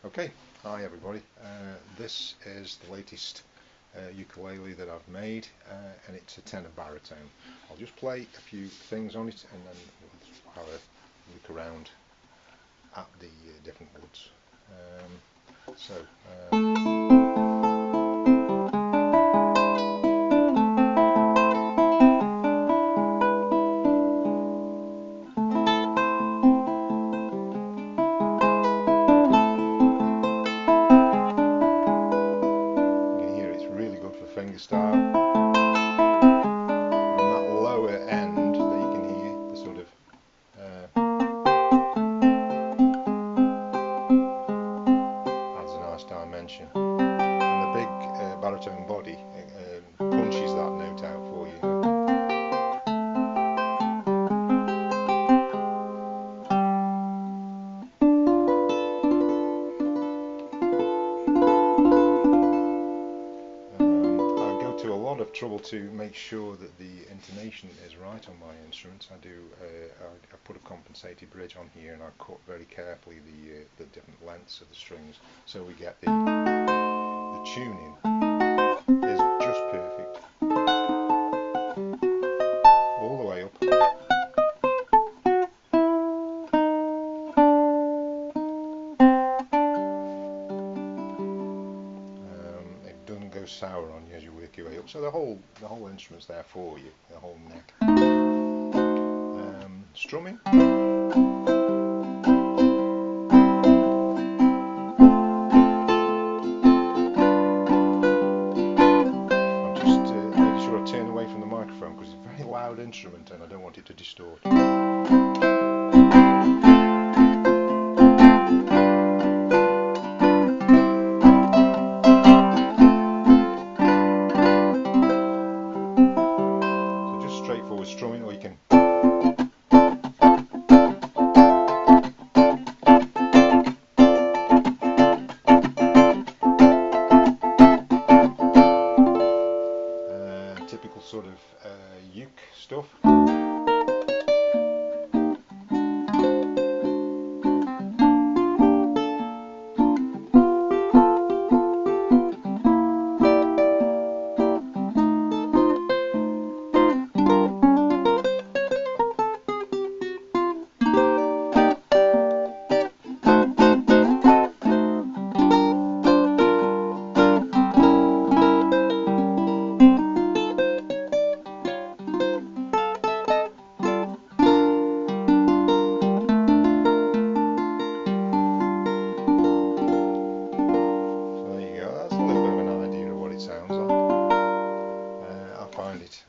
Okay, hi everybody. This is the latest ukulele that I've made, and it's a tenor baritone. I'll just play a few things on it, and then we'll have a look around at the different woods. Um, so. Fingerstyle, and that lower end that you can hear, the sort of adds a nice dimension, and the big baritone body punches that note out for you. A lot of trouble to make sure that the intonation is right on my instruments. I put a compensated bridge on here, and I cut very carefully the different lengths of the strings, so we get the tuning is just perfect all the way up. It doesn't go sour on you as you work your way up. So the whole instrument's there for you, the whole neck. Strumming. I'm just making sure I turn away from the microphone because it's a very loud instrument and I don't want it to distort. Straightforward strumming, or you can typical sort of uke stuff.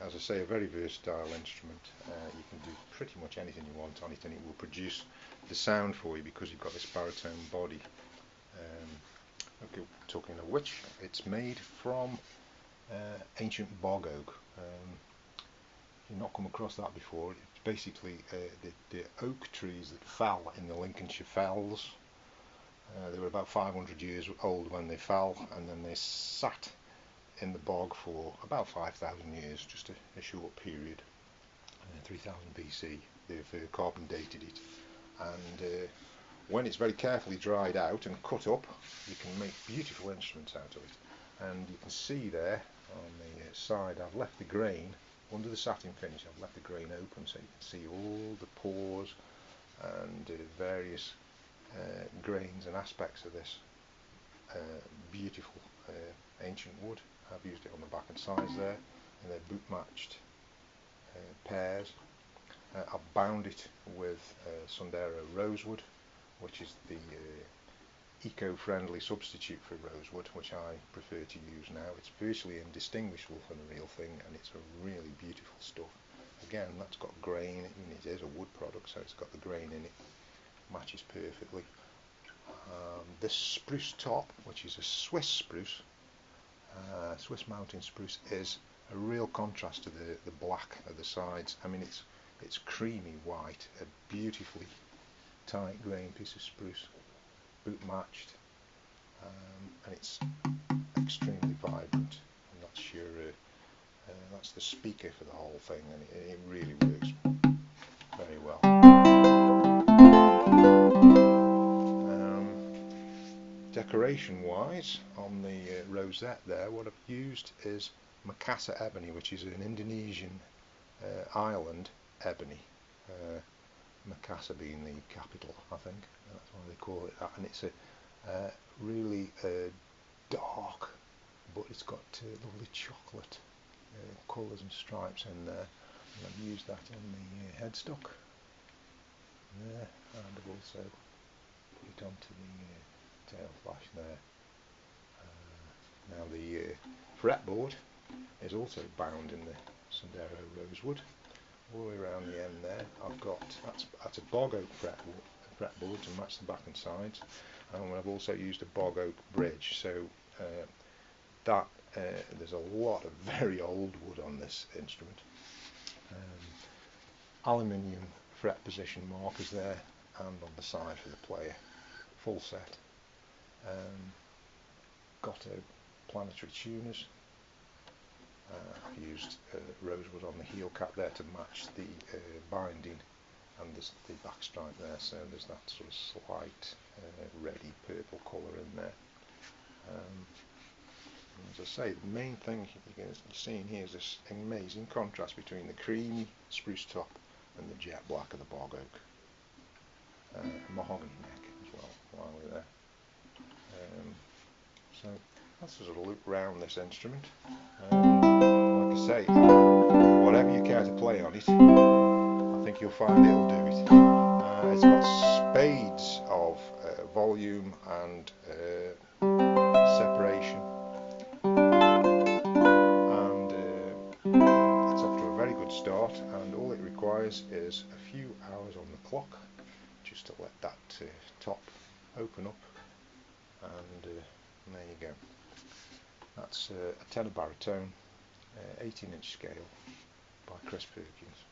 As I say, a very versatile instrument. You can do pretty much anything you want on it and it will produce the sound for you because you've got this baritone body. Okay, talking of which, it's made from ancient bog oak. You've not come across that before. It's basically the oak trees that fell in the Lincolnshire fells. They were about 500 years old when they fell, and then they sat in the bog for about 5,000 years, just a short period. 3000 BC they've carbon dated it, and when it's very carefully dried out and cut up, you can make beautiful instruments out of it. And you can see there on the side I've left the grain under the satin finish. I've left the grain open so you can see all the pores and various grains and aspects of this beautiful ancient wood. I've used it on the back and sides there, and they're boot matched pairs. I've bound it with Sondero rosewood, which is the eco-friendly substitute for rosewood, which I prefer to use now. It's virtually indistinguishable from the real thing, and it's a really beautiful stuff. Again, that's got grain, it is a wood product, so it's got the grain in it, matches perfectly. This spruce top, which is a Swiss spruce, Swiss mountain spruce, is a real contrast to the black of the sides. I mean, it's creamy white, a beautifully tight grain piece of spruce, boot matched, and it's extremely vibrant. And that's the speaker for the whole thing, and it really works very well. Decoration wise, on the rosette there, what I've used is Makassar ebony, which is an Indonesian island ebony. Makassar being the capital, I think, that's why they call it that, and it's a really dark, but it's got lovely chocolate colours and stripes in there, and I've used that on the headstock there, and I've also put it onto the tail flash there. Now the fretboard is also bound in the Sendero rosewood. All the way around the end there, I've got that's a bog oak fretboard to match the back and sides, and I've also used a bog oak bridge. So there's a lot of very old wood on this instrument. Aluminium fret position markers there, and on the side for the player, full set. Gotto planetary tuners. I've used rosewood on the heel cap there to match the binding, and there's the back stripe there, so there's that sort of slight reddy purple colour in there. As I say, the main thing you're seeing here is this amazing contrast between the creamy spruce top and the jet black of the bog oak. Mahogany neck as well while we're there. So that's a sort of loop round this instrument. Like I say, whatever you care to play on it, I think you'll find it'll do it. It's got spades of volume and separation, and it's off to a very good start, and all it requires is a few hours on the clock just to let that top open up, and there you go. That's a tenor baritone, 18-inch scale by Chris Perkins.